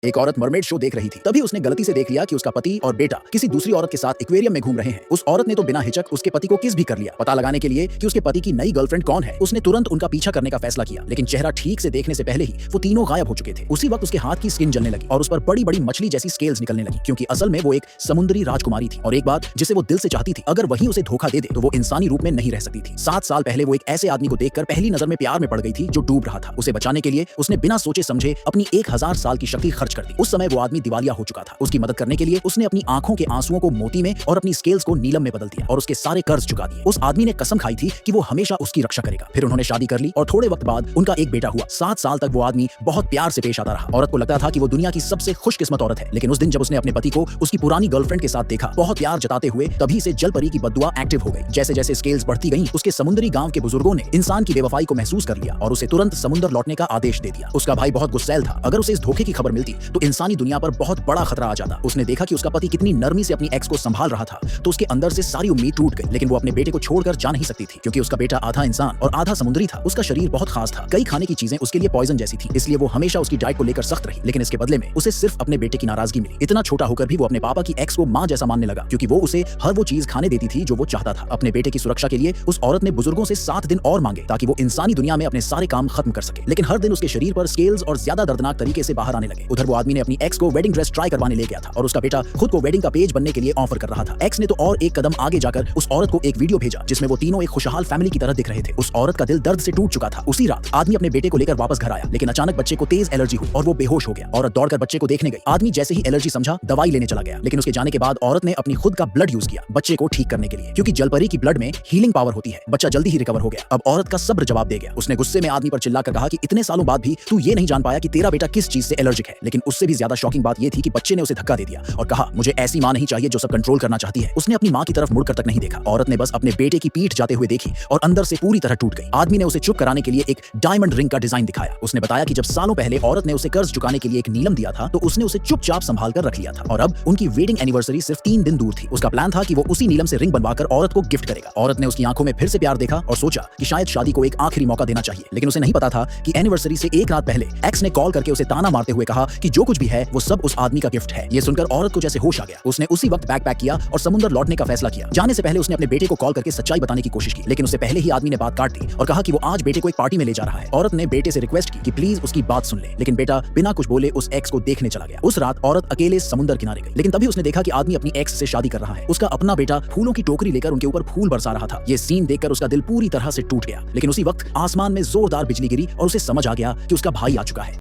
एक औरत mermaid show देख रही थी। तभी उसने गलती से देख लिया कि उसका पति और बेटा किसी दूसरी औरत के साथ एक्वेरियम में घूम रहे हैं। उस औरत ने तो बिना हिचक उसके पति को किस भी कर लिया। पता लगाने के लिए कि उसके पति की नई गर्लफ्रेंड कौन है, उसने तुरंत उनका पीछा करने का फैसला किया। लेकिन चेहरा ठीक से देखने से पहले ही वो तीनों गायब हो चुके थे। उसी वक्त उसके हाथ की स्किन जलने लगी और उस पर बड़ी बड़ी मछली जैसी स्केल्स निकलने लगी, क्योंकि असल में वो एक समुद्री राजकुमारी थी और एक बात जिसे वो दिल से चाहती थी, अगर वही उसे धोखा दे दे तो वो इंसानी रूप में नहीं रह सकती थी। 7 साल पहले वो एक ऐसे आदमी को देखकर पहली नजर में प्यार में पड़ गई थी जो डूब रहा था। उसे बचाने के लिए उसने बिना सोचे समझे अपनी 1000 साल की शक्ति खर्च कर दी। उस समय वो आदमी दिवालिया हो चुका था। उसकी मदद करने के लिए उसने अपनी आंखों के आंसुओं को मोती में और अपनी स्केल्स को नीलम में बदल दिया और उसके सारे कर्ज चुका दिए। उस आदमी ने कसम खाई थी कि वो हमेशा उसकी रक्षा करेगा। फिर उन्होंने शादी कर ली और थोड़े वक्त बाद उनका एक बेटा हुआ। 7 साल तक वो आदमी बहुत प्यार से पेश आता रहा। औरत को लगता था कि वो दुनिया की सबसे खुशकिस्मत औरत है, लेकिन उस दिन जब उसने अपने पति को उसकी पुरानी गर्लफ्रेंड के साथ देखा, बहुत प्यार जताते हुए, तभी से जल परी की बद्दुआ एक्टिव हो गई। जैसे जैसे स्केल्स बढ़ती गईं, उसके समुद्री गांव के बुजुर्गों ने इंसान की बेवफाई को महसूस कर लिया और उसे तुरंत समुद्र लौटने का आदेश दे दिया। उसका भाई बहुत गुस्सैल था। अगर उसे इस धोखे की खबर मिलती तो इंसानी दुनिया पर बहुत बड़ा खतरा आ जाता। उसने देखा कि उसका पति कितनी नरमी से अपनी एक्स को संभाल रहा था, तो उसके अंदर से सारी उम्मीद टूट गई। लेकिन वो अपने बेटे को छोड़कर जा नहीं सकती थी, क्योंकि उसका बेटा आधा इंसान और आधा समुद्री था। उसका शरीर बहुत खास था। कई खाने की चीजें उसके लिए पॉइजन जैसी थी, इसलिए वो हमेशा उसकी डाइट को लेकर सख्त रही। लेकिन इसके बदले में उसे सिर्फ अपने बेटे की नाराजगी मिली। इतना छोटा होकर भी वो अपने पापा की एक्स को मां जैसा मानने लगा, क्योंकि वो उसे हर वो चीज खाने देती थी जो वो चाहता था। अपने बेटे की सुरक्षा के लिए उस औरत ने बुजुर्गों से 7 दिन और मांगे ताकि वो इंसानी दुनिया में अपने सारे काम खत्म कर सके। लेकिन हर दिन उसके शरीर पर स्केल्स और ज्यादा दर्दनाक तरीके से बाहर आने लगे। उधर वो आदमी ने अपनी एक्स को वेडिंग ड्रेस ट्राई करवाने ले गया था और उसका बेटा खुद को वेडिंग का पेज बनने के लिए ऑफर कर रहा था। एक्स ने तो और एक कदम आगे जाकर उस औरत को एक वीडियो भेजा जिसमें वो तीनों एक खुशहाल फैमिली की तरह दिख रहे थे। उस औरत का दिल दर्द से टूट चुका था। उसी रात आदमी अपने बेटे को लेकर वापस घर आया, लेकिन अचानक बच्चे को तेज एलर्जी हुई और वो बेहोश हो गया। औरत दौड़कर बच्चे को देखने गई। आदमी जैसे ही एलर्जी समझा, दवाई लेने चला गया। लेकिन उसके जाने के बाद औरत ने अपनी खुद का ब्लड यूज किया बच्चे को ठीक करने के लिए, क्योंकि जलपरी की ब्लड में हीलिंग पावर होती है। बच्चा जल्दी ही रिकवर हो गया। अब औरत का सब्र जवाब दे गया। उसने गुस्से में आदमी पर चिल्लाकर कहा कि इतने सालों बाद भी तू ये नहीं जान पाया कि तेरा बेटा किस चीज से एलर्जिक है। लेकिन उससे भी ज्यादा शॉकिंग बात यह थी कि बच्चे ने उसे धक्का दे दिया और कहा, मुझे ऐसी मां नहीं चाहिए जो सब कंट्रोल करना चाहती है। उसने अपनी मां की तरफ मुड़कर तक नहीं देखा। औरत ने बस अपने बेटे की पीठ जाते हुए देखी और अंदर से पूरी तरह टूट गई। आदमी ने उसे चुप कराने के लिए एक डायमंड रिंग का डिजाइन दिखाया। उसने बताया कि जब सालों पहले औरत ने उसे कर्ज चुकाने के लिए एक नीलम दिया था, तो उसने उसे चुपचाप संभाल कर रख लिया था और अब उनकी वेडिंग एनिवर्सरी सिर्फ 3 दिन दूर थी। उसका प्लान था कि वो उसी नीलम से रिंग बनवाकर औरत को गिफ्ट करेगा। औरत ने उसकी आंखों में फिर से प्यार देखा और सोचा कि शायद शादी को एक आखिरी मौका देना चाहिए। लेकिन उसे नहीं पता था कि एनिवर्सरी से एक रात पहले एक्स ने कॉल करके उसे ताना मारते हुए कहा कि जो कुछ भी है वो सब उस आदमी का गिफ्ट है। ये सुनकर औरत को जैसे होश आ गया। उसने उसी वक्त बैग पैक किया और समुद्र लौटने का फैसला किया। जाने से पहले उसने अपने बेटे को कॉल करके सच्चाई बताने की कोशिश की, लेकिन उससे पहले ही आदमी ने बात काट दी और कहा कि वो आज बेटे को एक पार्टी में ले जा रहा है। औरत ने बेटे से रिक्वेस्ट की कि प्लीज उसकी बात सुन ले, लेकिन बेटा बिना कुछ बोले उस एक्स को देखने चला गया। उस रात औरत अकेले समुद्र किनारे गई, लेकिन तभी उसने देखा कि आदमी अपनी एक्स से शादी कर रहा है। उसका अपना बेटा फूलों की टोकरी लेकर उनके ऊपर फूल बरसा रहा था। ये सीन देखकर उसका दिल पूरी तरह से टूट गया। लेकिन उसी वक्त आसमान में जोरदार बिजली गिरी और उसे समझ आ गया कि उसका भाई आ चुका है।